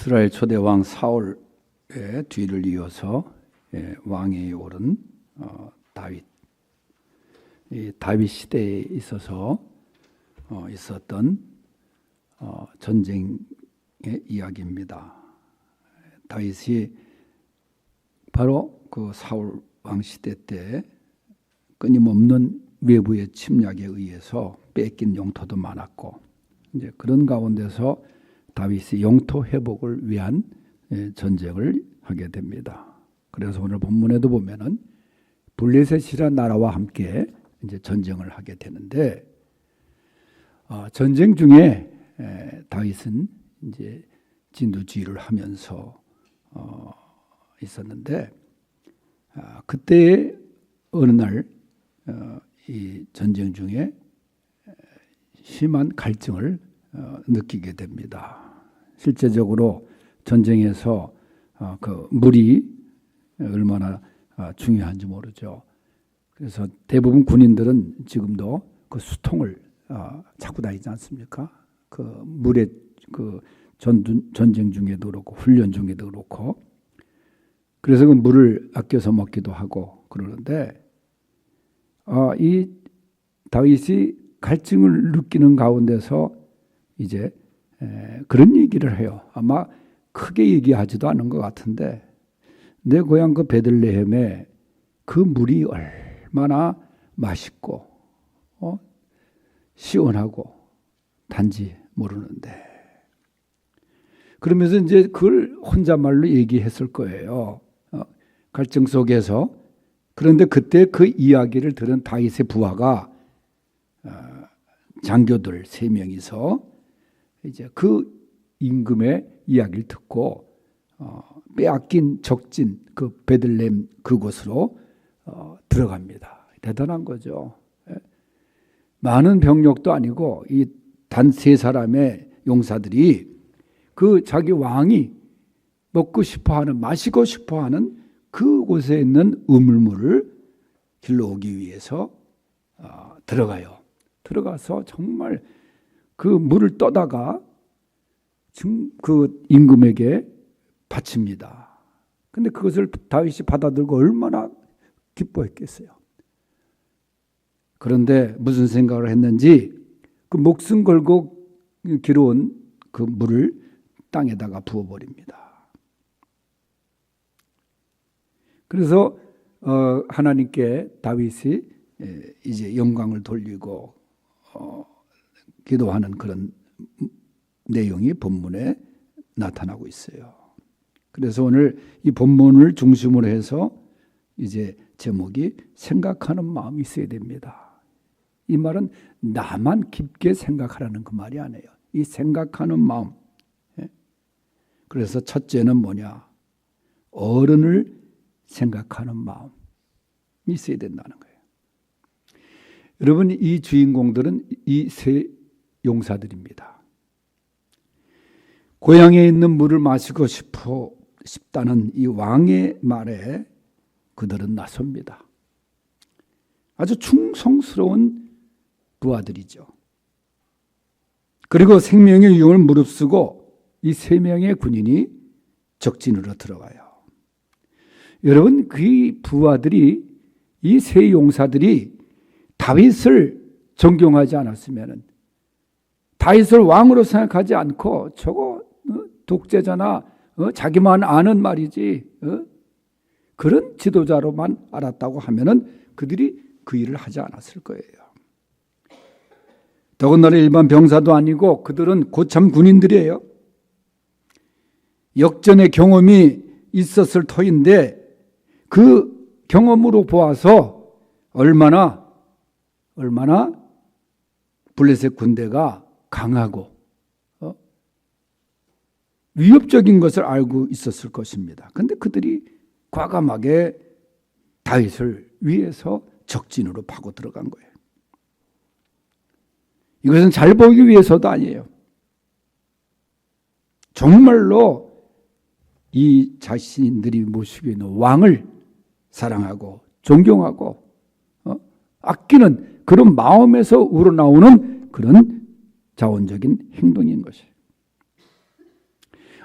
이스라엘 초대 왕 사울의 뒤를 이어서 왕에 오른 다윗. 이 다윗 시대에 있어서 있었던 전쟁의 이야기입니다. 다윗이 바로 그 사울 왕 시대 때 끊임없는 외부의 침략에 의해서 뺏긴 영토도 많았고, 이제 그런 가운데서 다윗이 영토 회복을 위한 전쟁을 하게 됩니다. 그래서 오늘 본문에도 보면은 블레셋이라는 나라와 함께 이제 전쟁을 하게 되는데, 전쟁 중에 다윗은 이제 진두지휘를 하면서 있었는데, 그때 어느 날 이 전쟁 중에 심한 갈증을 느끼게 됩니다. 실제적으로 전쟁에서 그 물이 얼마나 중요한지 모르죠. 그래서 대부분 군인들은 지금도 그 수통을 차고 다니지 않습니까? 그 물에 그 전쟁 중에도 그렇고 훈련 중에도 그렇고, 그래서 그 물을 아껴서 먹기도 하고 그러는데, 이 다윗이 갈증을 느끼는 가운데서 이제 그런 얘기를 해요. 아마 크게 얘기하지도 않은 것 같은데, 내 고향 그 베들레헴에 그 물이 얼마나 맛있고 시원하고 단지 모르는데, 그러면서 이제 그걸 혼잣말로 얘기했을 거예요. 갈증 속에서. 그런데 그때 그 이야기를 들은 다윗의 부하가 장교들 3명이서 이제 그 임금의 이야기를 듣고 빼앗긴 적진 그 베들레헴 그곳으로 들어갑니다. 대단한 거죠. 많은 병력도 아니고 이 단 3사람의 용사들이 그 자기 왕이 먹고 싶어하는, 마시고 싶어하는 그곳에 있는 우물물을 길러오기 위해서 들어가요. 들어가서 정말 그 물을 떠다가 그 임금에게 바칩니다. 근데 그것을 다윗이 받아들고 얼마나 기뻐했겠어요. 그런데 무슨 생각을 했는지 그 목숨 걸고 길어온 그 물을 땅에다가 부어버립니다. 그래서 하나님께 다윗이 이제 영광을 돌리고 기도하는 그런 내용이 본문에 나타나고 있어요. 그래서 오늘 이 본문을 중심으로 해서 이제 제목이 생각하는 마음이 있어야 됩니다. 이 말은 나만 깊게 생각하라는 그 말이 아니에요. 이 생각하는 마음. 그래서 첫째는 뭐냐? 어른을 생각하는 마음이 있어야 된다는 거예요. 여러분, 이 주인공들은 이 3 용사들입니다. 고향에 있는 물을 마시고 싶다는 이 왕의 말에 그들은 나섭니다. 아주 충성스러운 부하들이죠. 그리고 생명의 위험을 무릅쓰고 이 3명의 군인이 적진으로 들어가요. 여러분, 그 부하들이, 이 3 용사들이 다윗을 존경하지 않았으면, 다윗을 왕으로 생각하지 않고 저거 독재자나 자기만 아는 말이지 그런 지도자로만 알았다고 하면은 그들이 그 일을 하지 않았을 거예요. 더군다나 일반 병사도 아니고 그들은 고참 군인들이에요. 역전의 경험이 있었을 터인데 그 경험으로 보아서 얼마나 블레셋 군대가 강하고 위협적인 것을 알고 있었을 것입니다. 그런데 그들이 과감하게 다윗을 위해서 적진으로 파고 들어간 거예요. 이것은 잘 보이기 위해서도 아니에요. 정말로 이 자신들이 모시고 있는 왕을 사랑하고 존경하고 아끼는 그런 마음에서 우러나오는 그런 자원적인 행동인 것이에요.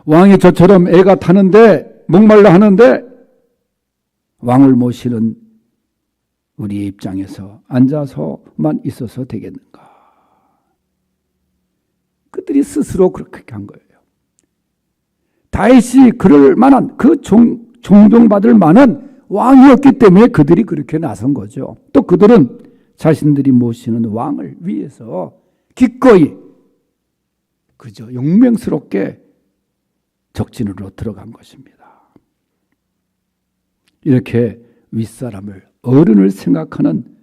왕이 저처럼 애가 타는데 목말라 하는데 왕을 모시는 우리의 입장에서 앉아서만 있어서 되겠는가? 그들이 스스로 그렇게 한 거예요. 다윗이 그럴 만한 그 존경받을 만한 왕이었기 때문에 그들이 그렇게 나선 거죠. 또 그들은 자신들이 모시는 왕을 위해서 기꺼이 그저 용맹스럽게 적진으로 들어간 것입니다. 이렇게 윗사람을 어른을 생각하는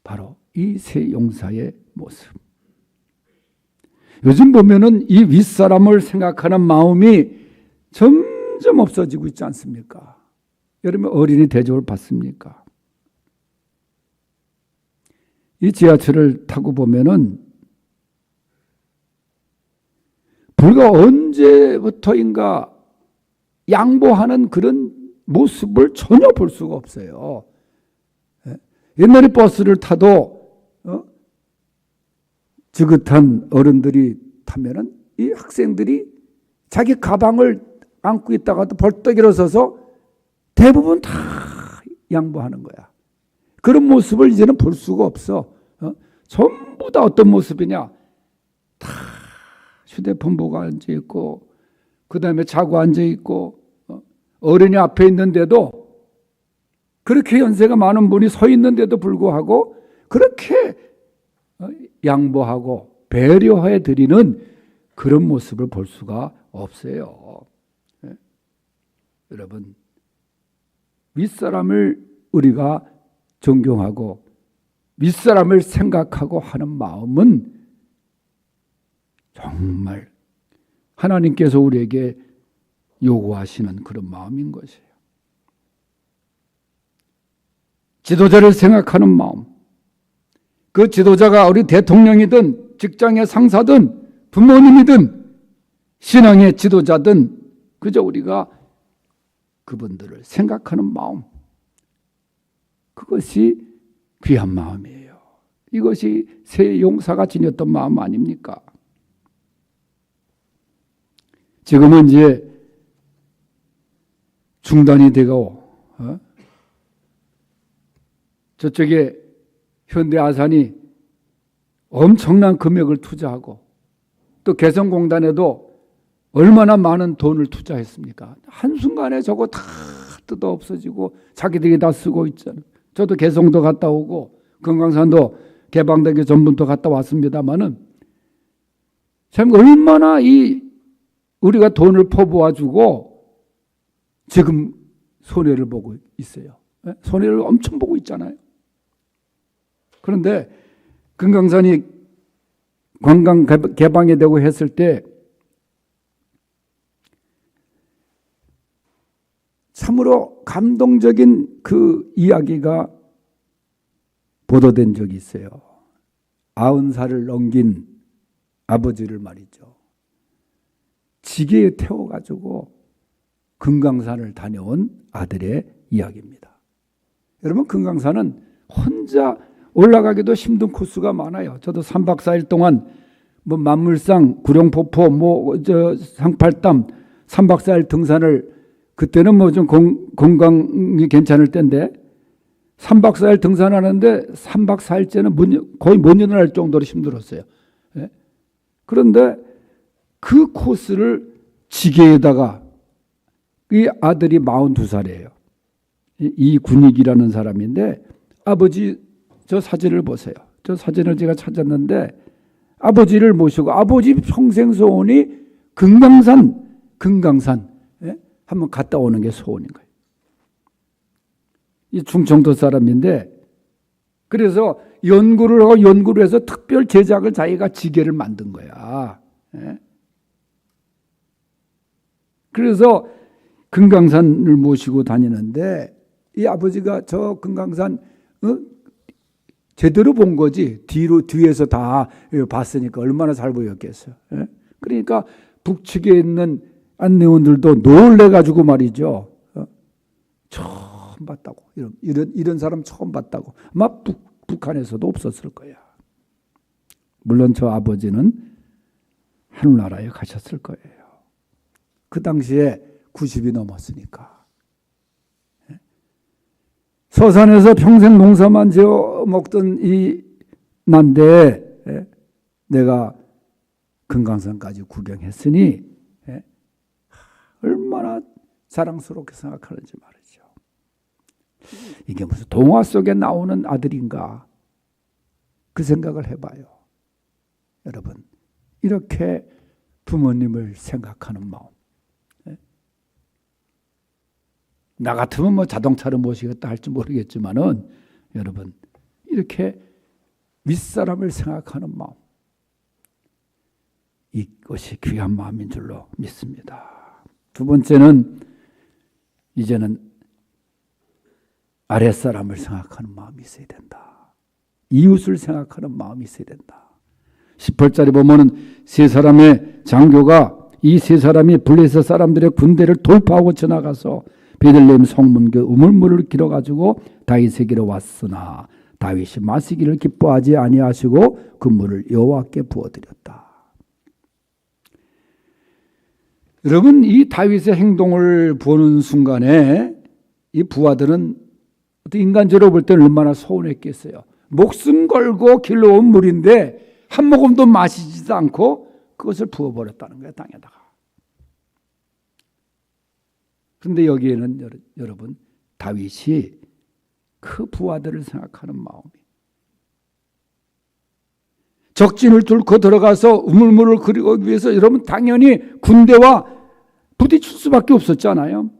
바로 이 세 용사의 모습. 요즘 보면은 이 윗사람을 생각하는 마음이 점점 없어지고 있지 않습니까? 여러분 어린이 대접을 받습니까? 이 지하철을 타고 보면은 불과 언제부터인가 양보하는 그런 모습을 전혀 볼 수가 없어요. 옛날에 버스를 타도 지긋한 어른들이 타면은 이 학생들이 자기 가방을 안고 있다가도 벌떡 일어서서 대부분 다 양보하는 거야. 그런 모습을 이제는 볼 수가 없어. 전부 다 어떤 모습이냐? 다 휴대폰 보고 앉아 있고, 그 다음에 자고 앉아 있고, 어른이 앞에 있는데도 그렇게 연세가 많은 분이 서 있는데도 불구하고 그렇게 양보하고 배려해 드리는 그런 모습을 볼 수가 없어요. 여러분, 윗사람을 우리가 존경하고 윗사람을 생각하고 하는 마음은 정말 하나님께서 우리에게 요구하시는 그런 마음인 것이에요. 지도자를 생각하는 마음. 그 지도자가 우리 대통령이든 직장의 상사든 부모님이든 신앙의 지도자든 그저 우리가 그분들을 생각하는 마음. 그것이 귀한 마음이에요. 이것이 세 용사가 지녔던 마음 아닙니까? 지금은 이제 중단이 되고 저쪽에 현대아산이 엄청난 금액을 투자하고 또 개성공단에도 얼마나 많은 돈을 투자했습니까? 한순간에 저거 다 뜯어 없어지고 자기들이 다 쓰고 있잖아요. 저도 개성도 갔다 오고 금강산도 개방되기 전부터 갔다 왔습니다마는 참 얼마나 우리가 돈을 퍼부어주고 지금 손해를 보고 있어요. 손해를 엄청 보고 있잖아요. 그런데 금강산이 관광 개방이 되고 했을 때 참으로 감동적인 그 이야기가 보도된 적이 있어요. 90살을 넘긴 아버지를 말이죠. 지게에 태워가지고 금강산을 다녀온 아들의 이야기입니다. 여러분, 금강산은 혼자 올라가기도 힘든 코스가 많아요. 저도 3박 4일 동안 만물상, 구룡포포, 상팔담 3박 4일 등산을 그때는 좀 건강이 괜찮을 때인데 3박 4일 등산하는데 3박 4일째는 거의 못 일어날 정도로 힘들었어요. 그런데 그 코스를 지게에다가 이 아들이 42살이에요. 이군익이라는 사람인데 아버지 저 사진을 보세요. 저 사진을 제가 찾았는데 아버지를 모시고 아버지 평생 소원이 금강산 한번 갔다 오는 게 소원인 거예요. 이 충청도 사람인데 그래서 연구를 해서 특별 제작을 자기가 지게를 만든 거야. 그래서 금강산을 모시고 다니는데 이 아버지가 저 금강산 제대로 본 거지. 뒤에서 다 봤으니까 얼마나 잘 보였겠어요. 그러니까 북측에 있는 안내원들도 놀래가지고 말이죠. 처음 봤다고. 이런 사람 처음 봤다고. 아마 북한에서도 없었을 거야. 물론 저 아버지는 하늘나라에 가셨을 거예요. 그 당시에 90이 넘었으니까. 서산에서 평생 농사만 지어 먹던 이 난데 내가 금강산까지 구경했으니 얼마나 자랑스럽게 생각하는지 말이죠. 이게 무슨 동화 속에 나오는 아들인가? 그 생각을 해봐요. 여러분, 이렇게 부모님을 생각하는 마음. 나 같으면 뭐 자동차를 모시겠다 할지 모르겠지만은 여러분, 이렇게 윗사람을 생각하는 마음. 이것이 귀한 마음인 줄로 믿습니다. 두 번째는 이제는 아랫사람을 생각하는 마음이 있어야 된다. 이웃을 생각하는 마음이 있어야 된다. 18절에 보면은 세 사람의 장교가 이 세 사람이 블레셋 사람들의 군대를 돌파하고 지나가서 베들레헴 성문교 우물물을 길어가지고 다윗에게로 왔으나 다윗이 마시기를 기뻐하지 아니하시고 그 물을 여호와께 부어드렸다. 여러분, 이 다윗의 행동을 보는 순간에 이 부하들은 인간적으로 볼 때는 얼마나 서운했겠어요. 목숨 걸고 길러온 물인데 한 모금도 마시지도 않고 그것을 부어버렸다는 거예요, 땅에다가. 그런데 여기에는 여러분, 다윗이 그 부하들을 생각하는 마음이, 적진을 뚫고 들어가서 우물물을 그리기 위해서 여러분 당연히 군대와 부딪힐 수밖에 없었잖아요.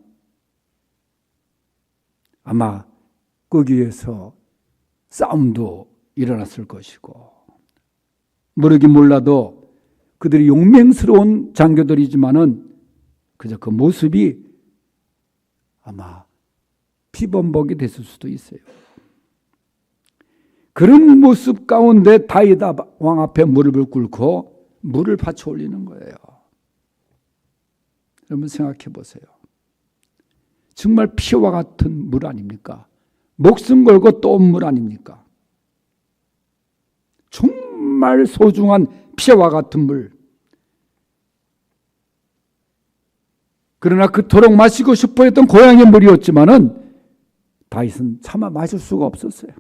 아마 거기에서 싸움도 일어났을 것이고, 모르긴 몰라도 그들이 용맹스러운 장교들이지만은 그저 그 모습이 아마 피범벅이 됐을 수도 있어요. 그런 모습 가운데 다윗 왕 앞에 무릎을 꿇고 물을 받쳐 올리는 거예요. 여러분 생각해 보세요. 정말 피와 같은 물 아닙니까? 목숨 걸고 또 온 물 아닙니까? 정말 소중한 피와 같은 물. 그러나 그토록 마시고 싶어 했던 고향의 물이었지만은 다윗은 차마 마실 수가 없었어요.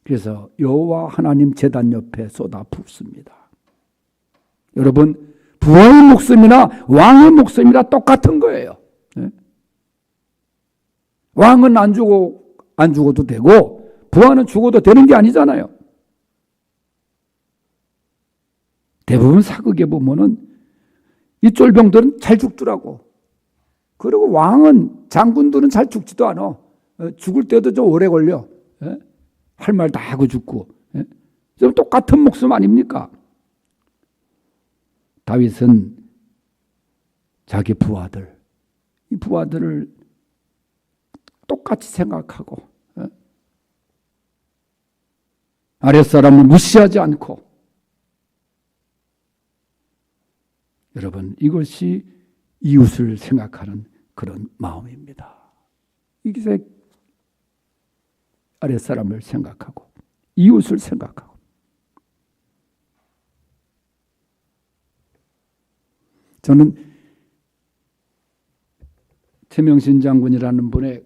그래서 여호와 하나님 제단 옆에 쏟아 붓습니다. 여러분, 부하의 목숨이나 왕의 목숨이나 똑같은 거예요. 왕은 안 죽어도 되고 부하는 죽어도 되는 게 아니잖아요. 대부분 사극에 보면은 이 쫄병들은 잘 죽더라고. 그리고 왕은, 장군들은 잘 죽지도 않아. 죽을 때도 좀 오래 걸려. 할 말 다 하고 죽고. 좀 똑같은 목숨 아닙니까? 다윗은 자기 부하들, 이 부하들을 똑같이 생각하고 아랫사람을 무시하지 않고, 여러분 이것이 이웃을 생각하는 그런 마음입니다. 이게 아랫사람을 생각하고 이웃을 생각하고. 저는 최명신 장군이라는 분의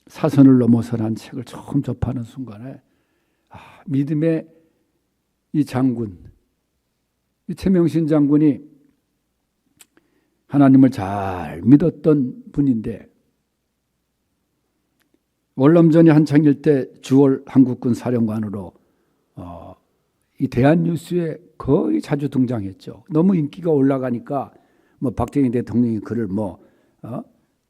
사선을 넘어서라는 책을 처음 접하는 순간에 믿음의 이 장군, 이 최명신 장군이 하나님을 잘 믿었던 분인데 월남전이 한창일 때 주월 한국군 사령관으로 이 대한뉴스에 거의 자주 등장했죠. 너무 인기가 올라가니까 뭐 박정희 대통령이 그를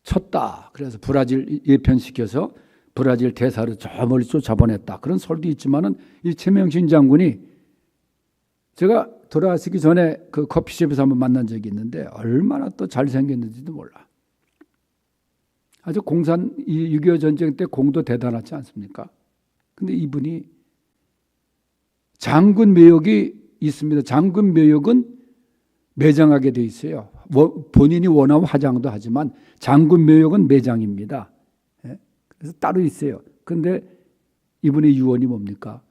쳤다. 그래서 브라질 예편시켜서 브라질 대사를 저 멀리 쫓아보냈다. 그런 설도 있지만은 이 최명신 장군이, 제가 돌아가시기 전에 그 커피숍에서 한번 만난 적이 있는데 얼마나 또 잘생겼는지도 몰라. 아주 공산 6.25 전쟁 때 공도 대단하지 않습니까? 근데 이분이 장군 묘역이 있습니다. 장군 묘역은 매장하게 돼 있어요. 본인이 원하면 화장도 하지만 장군 묘역은 매장입니다. 그래서 따로 있어요. 그런데 이분의 유언이 뭡니까?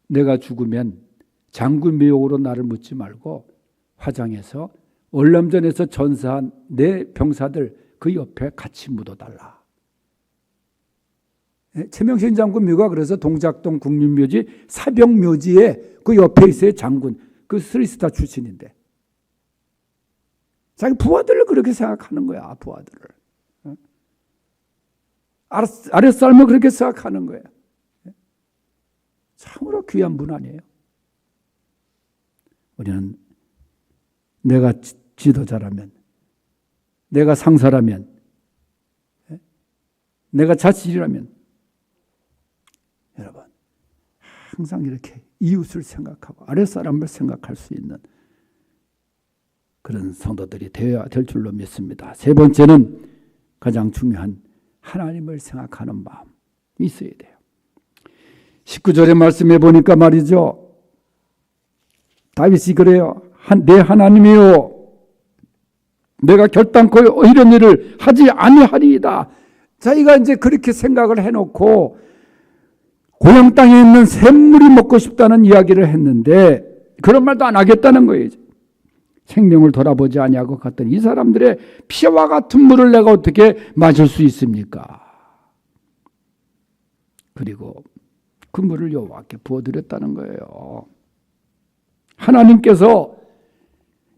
내가 죽으면 장군 묘역으로 나를 묻지 말고 화장해서 월남전에서 전사한 내 병사들 그 옆에 같이 묻어달라. 최명신 장군 묘가 그래서 동작동 국립묘지 사병묘지에 그 옆에 있어요. 장군. 그 스리스타 출신인데. 자기 부하들을 그렇게 생각하는 거야. 부하들을. 아랫사람을 그렇게 생각하는 거야. 참으로 귀한 분 아니에요. 우리는 내가 지도자라면, 내가 상사라면, 내가 자식이라면 여러분 항상 이렇게 이웃을 생각하고 아랫사람을 생각할 수 있는 그런 성도들이 되어야 될 줄로 믿습니다. 세 번째는 가장 중요한 하나님을 생각하는 마음이 있어야 돼요. 19절의 말씀에 보니까 말이죠. 다윗이 그래요. 내 하나님이요, 내가 결단코 이런 일을 하지 아니하리이다. 자기가 이제 그렇게 생각을 해놓고 고향 땅에 있는 샘물이 먹고 싶다는 이야기를 했는데 그런 말도 안 하겠다는 거예요. 생명을 돌아보지 아니하고 갔더니 이 사람들의 피와 같은 물을 내가 어떻게 마실 수 있습니까? 그리고 그 물을 여호와께 부어드렸다는 거예요. 하나님께서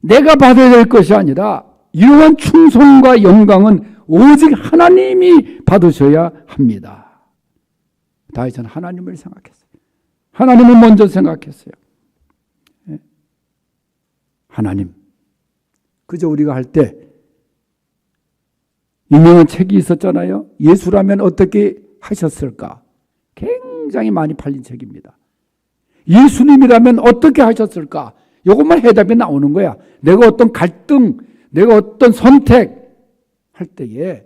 내가 받아야 될 것이 아니라 이러한 충성과 영광은 오직 하나님이 받으셔야 합니다. 다윗은 하나님을 생각했어요. 하나님을 먼저 생각했어요. 하나님. 그저 우리가 할 때 유명한 책이 있었잖아요. 예수라면 어떻게 하셨을까? 굉장히 많이 팔린 책입니다. 예수님이라면 어떻게 하셨을까? 이것만 해답이 나오는 거야. 내가 어떤 갈등, 내가 어떤 선택 할 때에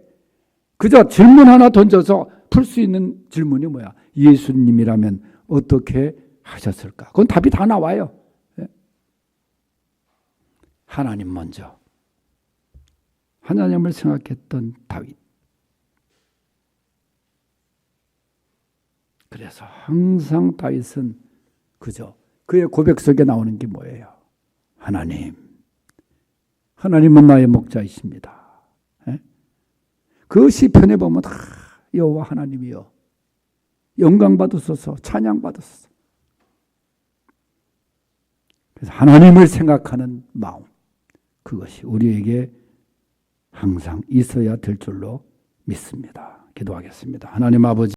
그저 질문 하나 던져서 풀 수 있는 질문이 뭐야? 예수님이라면 어떻게 하셨을까? 그건 답이 다 나와요. 하나님 먼저. 하나님을 생각했던 다윗. 그래서 항상 다윗은 그저 그의 고백 속에 나오는 게 뭐예요? 하나님. 하나님은 나의 목자이십니다. 그 시편에 보면 다 여호와 하나님이여 영광 받으소서, 찬양 받으소서. 그래서 하나님을 생각하는 마음, 그것이 우리에게 항상 있어야 될 줄로 믿습니다. 기도하겠습니다. 하나님 아버지,